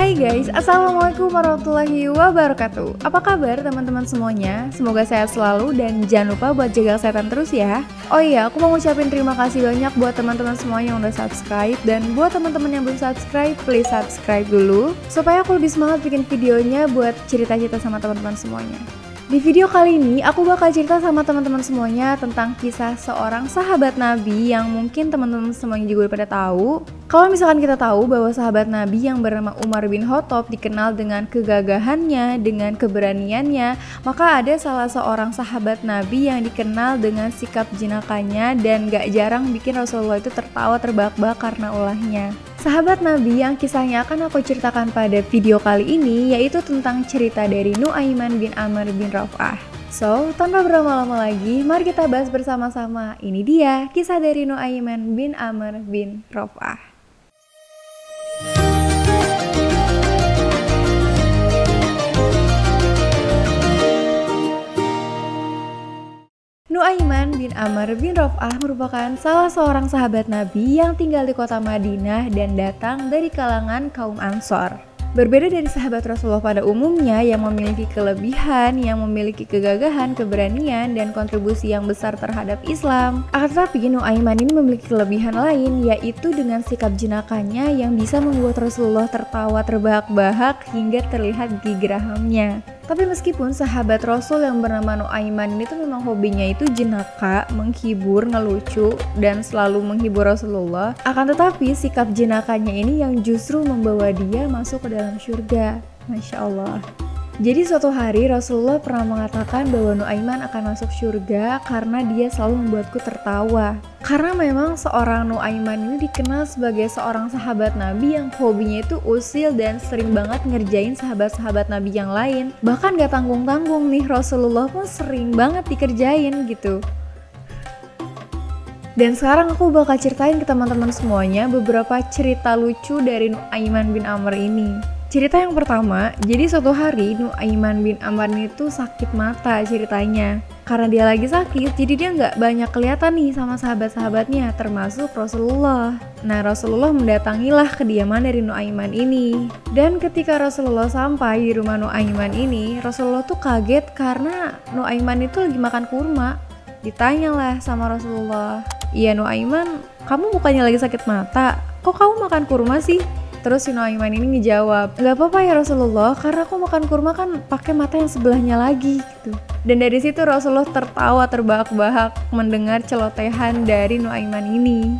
Hai guys, Assalamualaikum warahmatullahi wabarakatuh. Apa kabar teman-teman semuanya? Semoga sehat selalu dan jangan lupa buat jaga kesehatan terus ya. Oh iya, aku mau ngucapin terima kasih banyak buat teman-teman semua yang udah subscribe. Dan buat teman-teman yang belum subscribe, please subscribe dulu supaya aku lebih semangat bikin videonya buat cerita-cerita sama teman-teman semuanya. Di video kali ini, aku bakal cerita sama teman-teman semuanya tentang kisah seorang sahabat Nabi yang mungkin teman-teman semuanya juga udah pada tahu. Kalau misalkan kita tahu bahwa sahabat Nabi yang bernama Umar bin Khattab dikenal dengan kegagahannya, dengan keberaniannya, maka ada salah seorang sahabat Nabi yang dikenal dengan sikap jenakanya dan gak jarang bikin Rasulullah itu tertawa terbahak-bahak karena ulahnya. Sahabat Nabi yang kisahnya akan aku ceritakan pada video kali ini yaitu tentang cerita dari Nu'aiman bin Amr bin Raf'ah. So, tanpa berlama-lama lagi, mari kita bahas bersama-sama. Ini dia kisah dari Nu'aiman bin Amr bin Raf'ah. Nu'aiman bin Amr bin Raf'ah merupakan salah seorang sahabat Nabi yang tinggal di kota Madinah dan datang dari kalangan kaum Ansor. Berbeda dari sahabat Rasulullah pada umumnya yang memiliki kelebihan, yang memiliki kegagahan, keberanian, dan kontribusi yang besar terhadap Islam. Akan tetapi Nu'aiman ini memiliki kelebihan lain, yaitu dengan sikap jenakanya yang bisa membuat Rasulullah tertawa terbahak-bahak hingga terlihat gigi gerahamnya. Tapi meskipun sahabat Rasul yang bernama Nu'aiman ini tuh memang hobinya itu jenaka, menghibur, ngelucu, dan selalu menghibur Rasulullah, akan tetapi sikap jenakanya ini yang justru membawa dia masuk ke dalam surga. Masya Allah. Jadi suatu hari Rasulullah pernah mengatakan bahwa Nu'aiman akan masuk surga karena dia selalu membuatku tertawa. Karena memang seorang Nu'aiman ini dikenal sebagai seorang sahabat Nabi yang hobinya itu usil dan sering banget ngerjain sahabat-sahabat Nabi yang lain. Bahkan gak tanggung-tanggung nih, Rasulullah pun sering banget dikerjain gitu. Dan sekarang aku bakal ceritain ke teman-teman semuanya beberapa cerita lucu dari Nu'aiman bin Amr ini. Cerita yang pertama, jadi suatu hari Nu'aiman bin Amr itu sakit mata ceritanya. Karena dia lagi sakit, jadi dia nggak banyak kelihatan nih sama sahabat-sahabatnya, termasuk Rasulullah. Nah, Rasulullah mendatangilah kediaman dari Nu'aiman ini. Dan ketika Rasulullah sampai di rumah Nu'aiman ini, Rasulullah tuh kaget karena Nu'aiman itu lagi makan kurma. Ditanyalah sama Rasulullah, "Iya Nu'aiman, kamu bukannya lagi sakit mata? Kok kamu makan kurma sih?" Terus si Nu'aiman ini ngejawab, "Gak apa-apa ya Rasulullah, karena aku makan kurma kan pakai mata yang sebelahnya lagi," gitu. Dan dari situ Rasulullah tertawa terbahak-bahak mendengar celotehan dari Nu'aiman ini.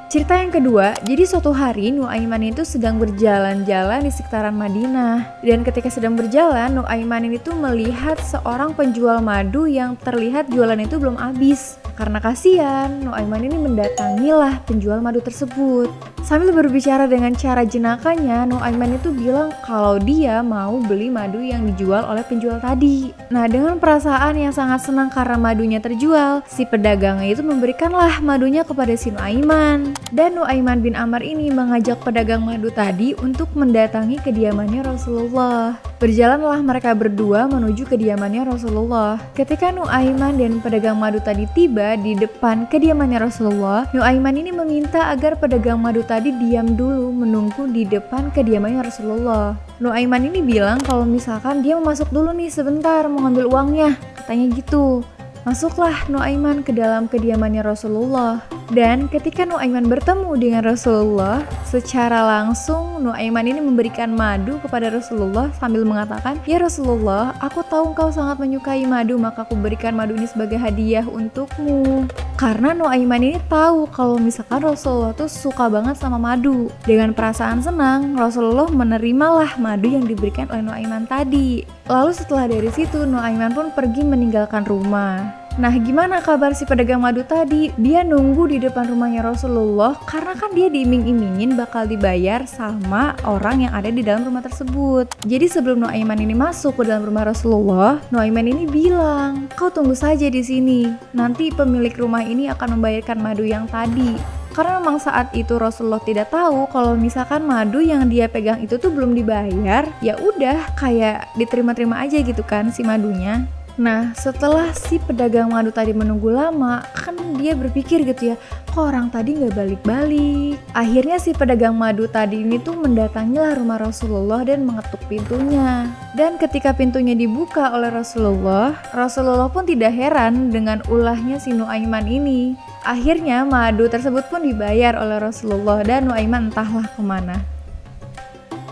Cerita yang kedua, jadi suatu hari Nu'aiman itu sedang berjalan-jalan di sekitaran Madinah. Dan ketika sedang berjalan, Nu'aiman ini tuh melihat seorang penjual madu yang terlihat jualan itu belum habis. Karena kasihan, Nu'aiman ini mendatangilah penjual madu tersebut. Sambil berbicara dengan cara jenakanya, Nu'aiman itu bilang kalau dia mau beli madu yang dijual oleh penjual tadi. Nah, dengan perasaan yang sangat senang karena madunya terjual, si pedagangnya itu memberikanlah madunya kepada si Nu'aiman. Dan Nu'aiman bin Amr ini mengajak pedagang madu tadi untuk mendatangi kediamannya Rasulullah. Berjalanlah mereka berdua menuju kediamannya Rasulullah. Ketika Nu'aiman dan pedagang madu tadi tiba di depan kediamannya Rasulullah, Nu'aiman ini meminta agar pedagang madu tadi diam dulu menunggu di depan kediamannya Rasulullah. Nu'aiman ini bilang kalau misalkan dia mau masuk dulu nih sebentar mau ngambil uangnya, katanya gitu. Masuklah Nu'aiman ke dalam kediamannya Rasulullah. Dan ketika Nu'aiman bertemu dengan Rasulullah, secara langsung Nu'aiman ini memberikan madu kepada Rasulullah sambil mengatakan, "Ya Rasulullah, aku tahu engkau sangat menyukai madu, maka aku berikan madu ini sebagai hadiah untukmu." Karena Nu'aiman ini tahu kalau misalkan Rasulullah tuh suka banget sama madu. Dengan perasaan senang, Rasulullah menerimalah madu yang diberikan oleh Nu'aiman tadi. Lalu setelah dari situ, Nu'aiman pun pergi meninggalkan rumah. Nah, gimana kabar si pedagang madu tadi? Dia nunggu di depan rumahnya Rasulullah karena kan dia diiming-imingin bakal dibayar sama orang yang ada di dalam rumah tersebut. Jadi sebelum Nu'aiman ini masuk ke dalam rumah Rasulullah, Nu'aiman ini bilang, "Kau tunggu saja di sini. Nanti pemilik rumah ini akan membayarkan madu yang tadi." Karena memang saat itu Rasulullah tidak tahu kalau misalkan madu yang dia pegang itu tuh belum dibayar, ya udah kayak diterima-terima aja gitu kan si madunya. Nah, setelah si pedagang madu tadi menunggu lama, kan dia berpikir gitu ya, kok kok orang tadi nggak balik-balik? Akhirnya si pedagang madu tadi ini tuh mendatangilah rumah Rasulullah dan mengetuk pintunya. Dan ketika pintunya dibuka oleh Rasulullah, Rasulullah pun tidak heran dengan ulahnya si Nuaiman ini. Akhirnya madu tersebut pun dibayar oleh Rasulullah dan Nuaiman entahlah kemana.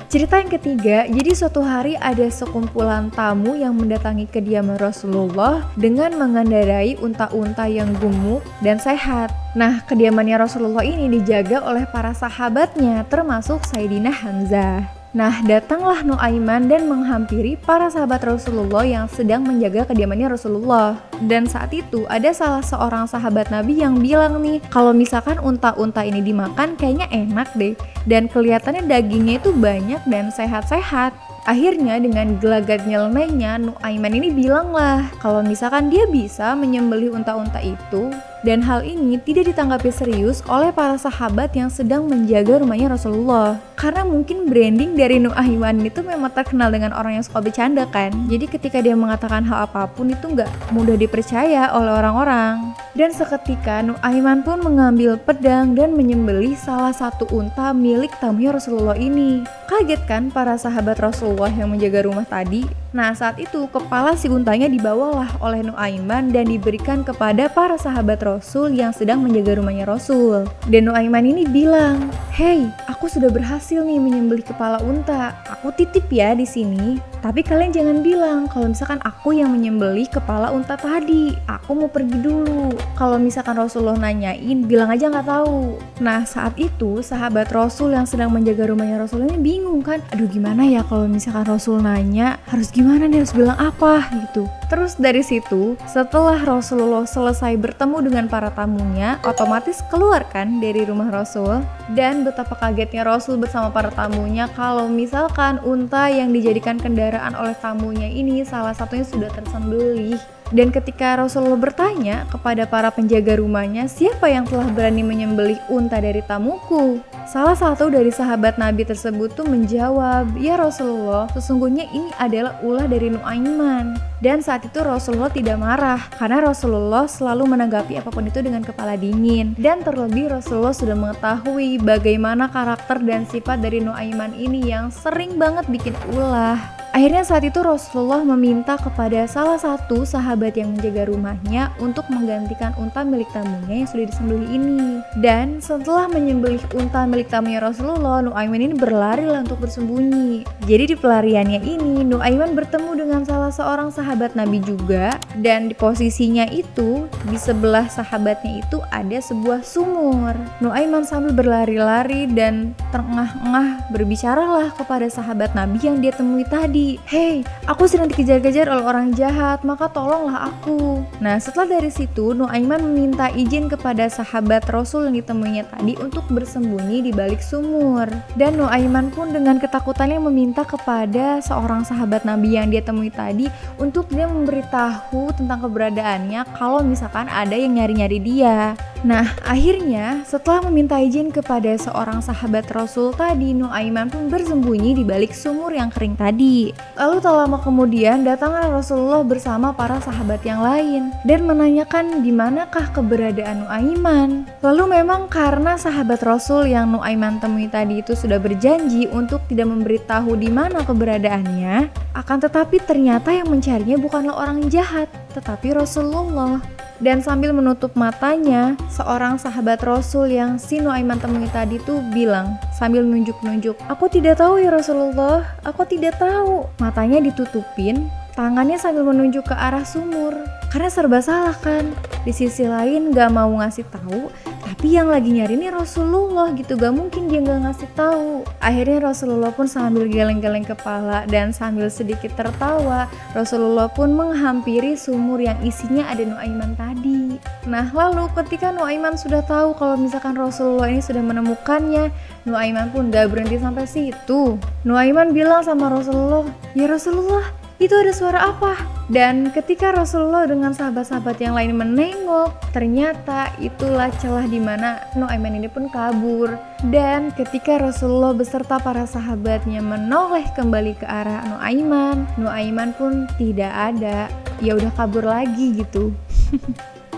Cerita yang ketiga, jadi suatu hari ada sekumpulan tamu yang mendatangi kediaman Rasulullah dengan mengendarai unta-unta yang gemuk dan sehat. Nah, kediamannya Rasulullah ini dijaga oleh para sahabatnya, termasuk Sayyidina Hamzah. Nah, datanglah Nuaiman dan menghampiri para sahabat Rasulullah yang sedang menjaga kediamannya Rasulullah. Dan saat itu ada salah seorang sahabat Nabi yang bilang nih, kalau misalkan unta-unta ini dimakan kayaknya enak deh. Dan kelihatannya dagingnya itu banyak dan sehat-sehat. Akhirnya dengan gelagat nyelenehnya Nuaiman ini bilang lah kalau misalkan dia bisa menyembelih unta-unta itu. Dan hal ini tidak ditanggapi serius oleh para sahabat yang sedang menjaga rumahnya Rasulullah. Karena mungkin branding dari Nuaiman itu memang terkenal dengan orang yang suka bercanda kan. Jadi ketika dia mengatakan hal apapun itu nggak mudah dipercaya oleh orang-orang. Dan seketika Nuaiman pun mengambil pedang dan menyembelih salah satu unta milik tamunya Rasulullah ini. Kaget kan para sahabat Rasulullah yang menjaga rumah tadi? Nah, saat itu kepala si untanya dibawalah oleh Nuaiman dan diberikan kepada para sahabat Rasul yang sedang menjaga rumahnya Rasul. Dan Nuaiman ini bilang, "Hei, aku sudah berhasil nih menyembelih kepala unta. Aku titip ya di sini. Tapi kalian jangan bilang kalau misalkan aku yang menyembelih kepala unta tadi. Aku mau pergi dulu. Kalau misalkan Rasulullah nanyain, bilang aja nggak tahu." Nah, saat itu sahabat Rasul yang sedang menjaga rumahnya Rasul ini bingung kan. Aduh, gimana ya kalau misalkan Rasul nanya, harus gimana nih, harus bilang apa gitu. Terus dari situ, setelah Rasulullah selesai bertemu dengan para tamunya, otomatis keluar kan dari rumah Rasul. Dan betapa kagetnya Rasul bersama para tamunya kalau misalkan unta yang dijadikan kendaraan oleh tamunya ini salah satunya sudah tersembelih. Dan ketika Rasulullah bertanya kepada para penjaga rumahnya, siapa yang telah berani menyembelih unta dari tamuku? Salah satu dari sahabat Nabi tersebut tuh menjawab, "Ya Rasulullah, sesungguhnya ini adalah ulah dari Nuaiman." Dan saat itu Rasulullah tidak marah karena Rasulullah selalu menanggapi apapun itu dengan kepala dingin. Dan terlebih Rasulullah sudah mengetahui bagaimana karakter dan sifat dari Nuaiman ini yang sering banget bikin ulah. Akhirnya saat itu Rasulullah meminta kepada salah satu sahabat yang menjaga rumahnya untuk menggantikan unta milik tamunya yang sudah disembelih ini. Dan setelah menyembelih unta milik tamunya Rasulullah, Nuaiman ini berlari lah untuk bersembunyi. Jadi di pelariannya ini, Nuaiman bertemu dengan salah seorang sahabat Nabi juga. Dan di posisinya itu, di sebelah sahabatnya itu ada sebuah sumur. Nuaiman sambil berlari-lari dan terengah-engah berbicaralah kepada sahabat Nabi yang dia temui tadi. "Hei, aku sedang dikejar-kejar oleh orang jahat, maka tolonglah aku." Nah, setelah dari situ Nuaiman meminta izin kepada sahabat Rasul yang ditemuinya tadi untuk bersembunyi di balik sumur. Dan Nuaiman pun dengan ketakutannya meminta kepada seorang sahabat Nabi yang dia temui tadi untuk dia memberitahu tentang keberadaannya kalau misalkan ada yang nyari-nyari dia. Nah, akhirnya setelah meminta izin kepada seorang sahabat Rasul tadi, Nuaiman pun bersembunyi di balik sumur yang kering tadi. Lalu tak lama kemudian datanglah Rasulullah bersama para sahabat yang lain dan menanyakan di manakah keberadaan Nuaiman. Lalu memang karena sahabat Rasul yang Nuaiman temui tadi itu sudah berjanji untuk tidak memberitahu di mana keberadaannya, akan tetapi ternyata yang mencarinya bukanlah orang jahat, tetapi Rasulullah. Dan sambil menutup matanya, seorang sahabat Rasul yang si Nuaiman temui tadi tuh bilang sambil nunjuk-nunjuk, "Aku tidak tahu ya Rasulullah, aku tidak tahu." Matanya ditutupin, tangannya sambil menunjuk ke arah sumur. Karena serba salah kan. Di sisi lain gak mau ngasih tahu, tapi yang lagi nyari ini Rasulullah gitu, gak mungkin dia gak ngasih tahu. Akhirnya Rasulullah pun sambil geleng-geleng kepala dan sambil sedikit tertawa, Rasulullah pun menghampiri sumur yang isinya ada Nuaiman tadi. Nah, lalu ketika Nuaiman sudah tahu kalau misalkan Rasulullah ini sudah menemukannya, Nuaiman pun gak berhenti sampai situ. Nuaiman bilang sama Rasulullah, "Ya Rasulullah, itu ada suara apa?" Dan ketika Rasulullah dengan sahabat-sahabat yang lain menengok, ternyata itulah celah di mana Nuaiman ini pun kabur. Dan ketika Rasulullah beserta para sahabatnya menoleh kembali ke arah Nuaiman, Nuaiman pun tidak ada. Ya udah kabur lagi gitu.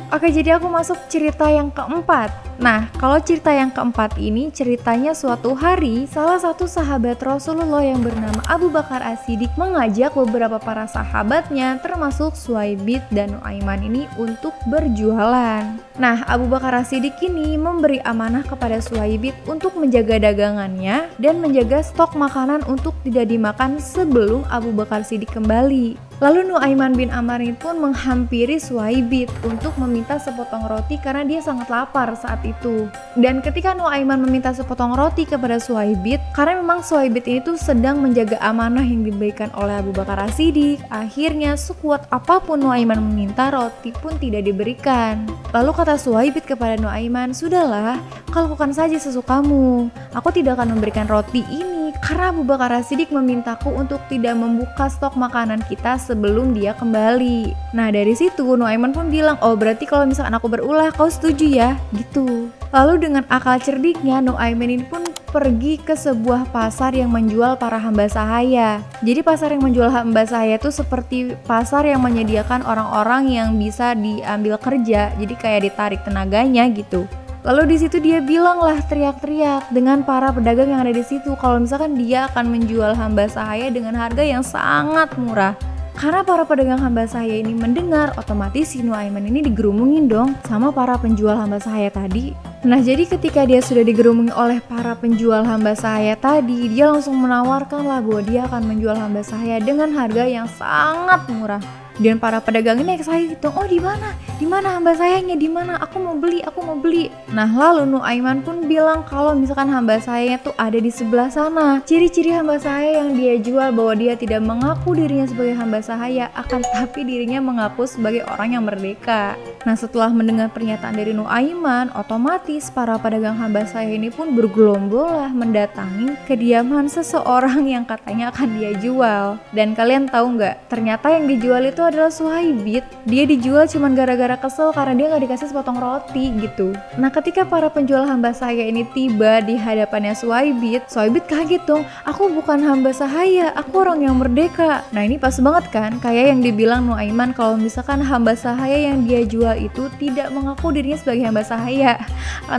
Oke, jadi aku masuk cerita yang keempat. Nah, kalau cerita yang keempat ini ceritanya suatu hari salah satu sahabat Rasulullah yang bernama Abu Bakar As-Siddiq mengajak beberapa para sahabatnya termasuk Suhaibit dan Nuaiman ini untuk berjualan. Nah, Abu Bakar As-Siddiq ini memberi amanah kepada Suhaibit untuk menjaga dagangannya dan menjaga stok makanan untuk tidak dimakan sebelum Abu Bakar As-Siddiq kembali. Lalu Nuaiman bin Ammar pun menghampiri Suhaibit untuk meminta sepotong roti karena dia sangat lapar saat itu. Dan ketika Nuaiman meminta sepotong roti kepada Suhaibit, karena memang Suhaibit ini tuh sedang menjaga amanah yang diberikan oleh Abu Bakar As-Siddiq, akhirnya sekuat apapun Nuaiman meminta, roti pun tidak diberikan. Lalu kata Suhaibit kepada Nuaiman, "Sudahlah, kau lakukan saja sesukamu. Aku tidak akan memberikan roti ini karena Abu Bakar As-Siddiq memintaku untuk tidak membuka stok makanan kita sebelum dia kembali." Nah, dari situ Nuaiman pun bilang, "Oh, berarti kalau misalkan aku berulah, kau setuju ya?" Gitu. Lalu dengan akal cerdiknya, Nuaiman ini pun pergi ke sebuah pasar yang menjual para hamba sahaya. Jadi pasar yang menjual hamba sahaya itu seperti pasar yang menyediakan orang-orang yang bisa diambil kerja, jadi kayak ditarik tenaganya gitu. Lalu di situ dia bilang lah, teriak-teriak dengan para pedagang yang ada di situ kalau misalkan dia akan menjual hamba sahaya dengan harga yang sangat murah. Karena para pedagang hamba sahaya ini mendengar, otomatis si Nuaiman ini digerumungin dong sama para penjual hamba sahaya tadi. Nah, jadi ketika dia sudah digerumuni oleh para penjual hamba sahaya tadi, dia langsung menawarkan lah bahwa dia akan menjual hamba sahaya dengan harga yang sangat murah. Dan para pedagang ini excited dong, "Oh, di mana? Di mana hamba sayanya? Di mana? Aku mau beli, aku mau beli." Nah, lalu Nuaiman pun bilang kalau misalkan hamba sayanya tuh ada di sebelah sana. Ciri-ciri hamba sahaya yang dia jual bahwa dia tidak mengaku dirinya sebagai hamba sahaya, akan tapi dirinya mengaku sebagai orang yang merdeka. Nah, setelah mendengar pernyataan dari Nuaiman, otomatis para pedagang hamba sahaya ini pun bergelombol lah mendatangi kediaman seseorang yang katanya akan dia jual. Dan kalian tahu nggak? Ternyata yang dijual itu adalah Suhaibit. Dia dijual cuman gara-gara kesel karena dia nggak dikasih sepotong roti gitu. Nah, ketika para penjual hamba sahaya ini tiba di hadapannya Suhaibit, Suhaibit kaget dong. "Aku bukan hamba sahaya, aku orang yang merdeka." Nah, ini pas banget kan kayak yang dibilang Nuaiman kalau misalkan hamba sahaya yang dia jual itu tidak mengaku dirinya sebagai hamba sahaya,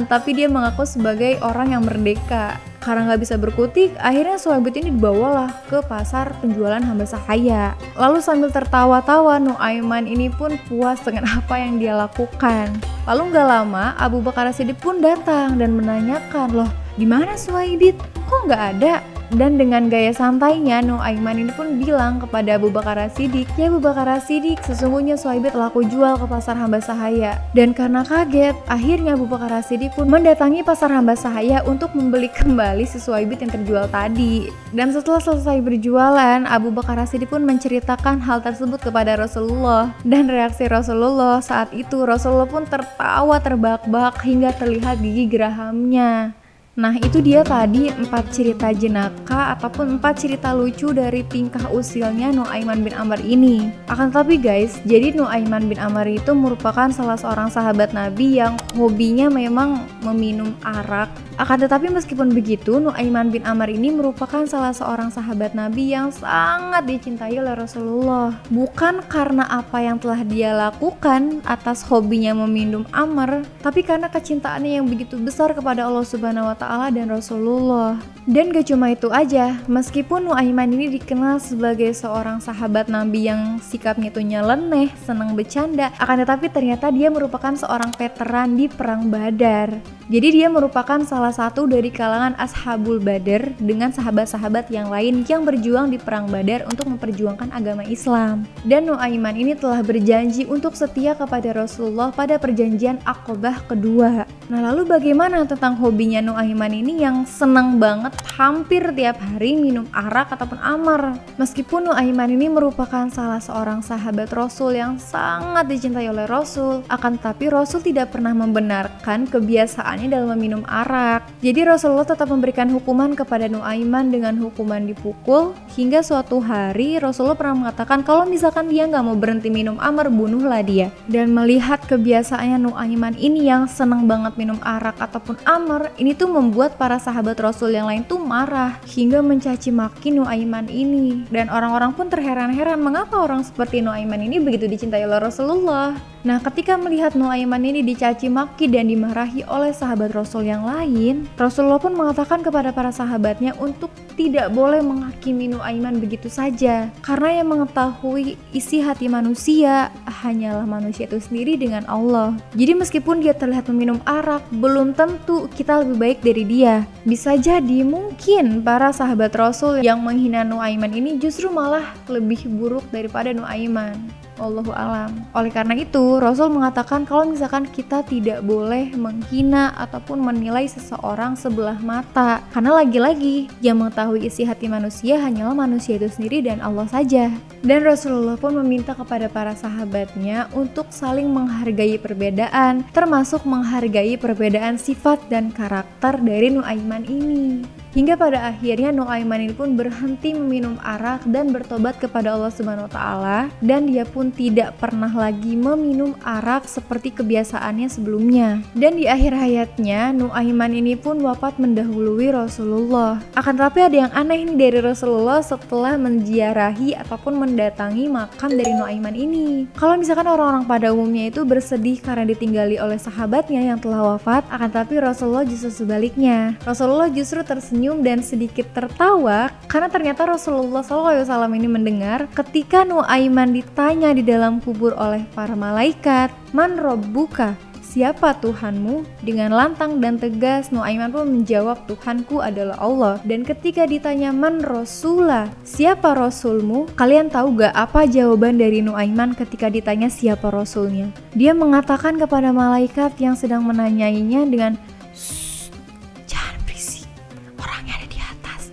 tapi dia mengaku sebagai orang yang merdeka. Karena nggak bisa berkutik, akhirnya Suhaibit ini dibawalah ke pasar penjualan hamba sahaya. Lalu sambil tertawa-tawa, Nuaiman ini pun puas dengan apa yang dia lakukan. Lalu nggak lama, Abu Bakar As-Siddiq pun datang dan menanyakan, "Loh, di mana Suhaibit? Kok nggak ada?" Dan dengan gaya santainya, Nuaiman ini pun bilang kepada Abu Bakar As-Siddiq, "Ya Abu Bakar As-Siddiq, sesungguhnya Suhaibit telah aku jual ke pasar hamba sahaya." Dan karena kaget, akhirnya Abu Bakar As-Siddiq pun mendatangi pasar hamba sahaya untuk membeli kembali si Suhaibit yang terjual tadi. Dan setelah selesai berjualan, Abu Bakar As-Siddiq pun menceritakan hal tersebut kepada Rasulullah. Dan reaksi Rasulullah saat itu, Rasulullah pun tertawa terbahak-bahak hingga terlihat gigi gerahamnya. Nah, itu dia tadi 4 cerita jenaka ataupun 4 cerita lucu dari tingkah usilnya Nuaiman bin Ammar ini. Akan tetapi guys, jadi Nuaiman bin Ammar itu merupakan salah seorang sahabat Nabi yang hobinya memang meminum arak. Akan tetapi meskipun begitu, Nuaiman bin Ammar ini merupakan salah seorang sahabat Nabi yang sangat dicintai oleh Rasulullah. Bukan karena apa yang telah dia lakukan atas hobinya meminum amar, tapi karena kecintaannya yang begitu besar kepada Allah Subhanahu wa Ta'ala dan Rasulullah. Dan gak cuma itu aja, meskipun Nuaiman ini dikenal sebagai seorang sahabat Nabi yang sikapnya itu nyeleneh, senang bercanda, akan tetapi ternyata dia merupakan seorang veteran di perang Badar. Jadi dia merupakan salah satu dari kalangan Ashabul Badar dengan sahabat-sahabat yang lain yang berjuang di perang Badar untuk memperjuangkan agama Islam. Dan Nuaiman ini telah berjanji untuk setia kepada Rasulullah pada perjanjian Aqabah kedua. Nah, lalu bagaimana tentang hobinya Nuaiman ini yang senang banget hampir tiap hari minum arak ataupun amar? Meskipun Nuaiman ini merupakan salah seorang sahabat Rasul yang sangat dicintai oleh Rasul, akan tetapi Rasul tidak pernah membenarkan kebiasaannya dalam meminum arak. Jadi Rasulullah tetap memberikan hukuman kepada Nuaiman dengan hukuman dipukul, hingga suatu hari Rasulullah pernah mengatakan kalau misalkan dia nggak mau berhenti minum amar, bunuhlah dia. Dan melihat kebiasaannya Nuaiman ini yang senang banget minum arak ataupun amar, ini tuh membuat para sahabat Rasul yang lain tuh marah hingga mencaci maki Nuaiman ini. Dan orang-orang pun terheran-heran mengapa orang seperti Nuaiman ini begitu dicintai oleh Rasulullah. Nah, ketika melihat Nuaiman ini dicaci maki dan dimarahi oleh sahabat Rasul yang lain, Rasulullah pun mengatakan kepada para sahabatnya untuk tidak boleh menghakimi Nuaiman begitu saja, karena yang mengetahui isi hati manusia hanyalah manusia itu sendiri dengan Allah. Jadi meskipun dia terlihat meminum arak, belum tentu kita lebih baik dari dia. Bisa jadi mungkin para sahabat Rasul yang menghina Nuaiman ini justru malah lebih buruk daripada Nuaiman. Wallahu alam. Oleh karena itu, Rasul mengatakan kalau misalkan kita tidak boleh menghina ataupun menilai seseorang sebelah mata, karena lagi-lagi yang mengetahui isi hati manusia hanyalah manusia itu sendiri dan Allah saja. Dan Rasulullah pun meminta kepada para sahabatnya untuk saling menghargai perbedaan, termasuk menghargai perbedaan sifat dan karakter dari Nuaiman ini. Hingga pada akhirnya Nuaiman ini pun berhenti meminum arak dan bertobat kepada Allah Subhanahu wa taala, dan dia pun tidak pernah lagi meminum arak seperti kebiasaannya sebelumnya. Dan di akhir hayatnya Nuaiman ini pun wafat mendahului Rasulullah. Akan tetapi ada yang aneh nih dari Rasulullah setelah menziarahi ataupun mendatangi makam dari Nuaiman ini. Kalau misalkan orang-orang pada umumnya itu bersedih karena ditinggali oleh sahabatnya yang telah wafat, akan tetapi Rasulullah justru sebaliknya. Rasulullah justru tersenyum dan sedikit tertawa karena ternyata Rasulullah SAW ini mendengar ketika Nuaiman ditanya di dalam kubur oleh para malaikat, "Man Rabbuka?" Siapa Tuhanmu? Dengan lantang dan tegas Nuaiman pun menjawab, Tuhanku adalah Allah. Dan ketika ditanya man Rasulah, siapa Rasulmu? Kalian tahu gak apa jawaban dari Nuaiman ketika ditanya siapa Rasulnya? Dia mengatakan kepada malaikat yang sedang menanyainya dengan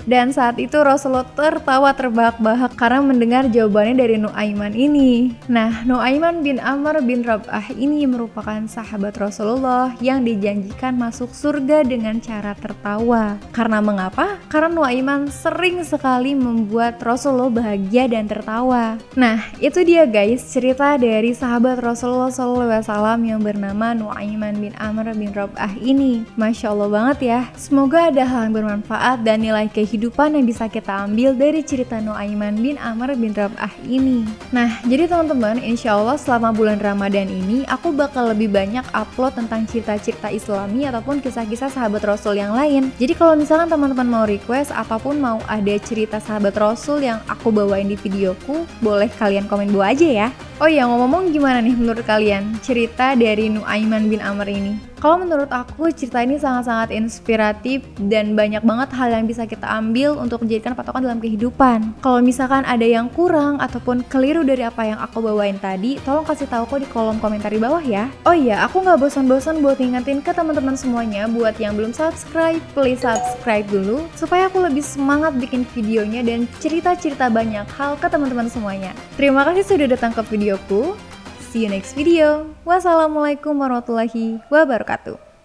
Dan saat itu Rasulullah tertawa terbahak-bahak karena mendengar jawabannya dari Nuaiman ini. Nah, Nuaiman bin Amr bin Rab'ah ini merupakan sahabat Rasulullah yang dijanjikan masuk surga dengan cara tertawa. Karena mengapa? Karena Nuaiman sering sekali membuat Rasulullah bahagia dan tertawa. Nah, itu dia guys cerita dari sahabat Rasulullah SAW yang bernama Nuaiman bin Amr bin Rab'ah ini. Masya Allah banget ya. Semoga ada hal yang bermanfaat dan nilai kehidupan yang bisa kita ambil dari cerita Nuaiman bin Amr bin Rab'ah ini. Nah, jadi teman-teman, insya Allah selama bulan Ramadan ini aku bakal lebih banyak upload tentang cerita-cerita Islami ataupun kisah-kisah sahabat Rasul yang lain. Jadi kalau misalkan teman-teman mau request ataupun mau ada cerita sahabat Rasul yang aku bawain di videoku, boleh kalian komen bawah aja ya. Oh iya, ngomong-ngomong gimana nih menurut kalian cerita dari Nuaiman bin Amr ini? Kalau menurut aku cerita ini sangat-sangat inspiratif dan banyak banget hal yang bisa kita ambil untuk menjadikan patokan dalam kehidupan. Kalau misalkan ada yang kurang ataupun keliru dari apa yang aku bawain tadi, tolong kasih tahu aku di kolom komentar di bawah ya. Oh iya, aku gak bosan-bosan buat ngingetin ke teman-teman semuanya buat yang belum subscribe, please subscribe dulu supaya aku lebih semangat bikin videonya dan cerita-cerita banyak hal ke teman-teman semuanya. Terima kasih sudah datang ke videoku. See you next video. Wassalamualaikum warahmatullahi wabarakatuh.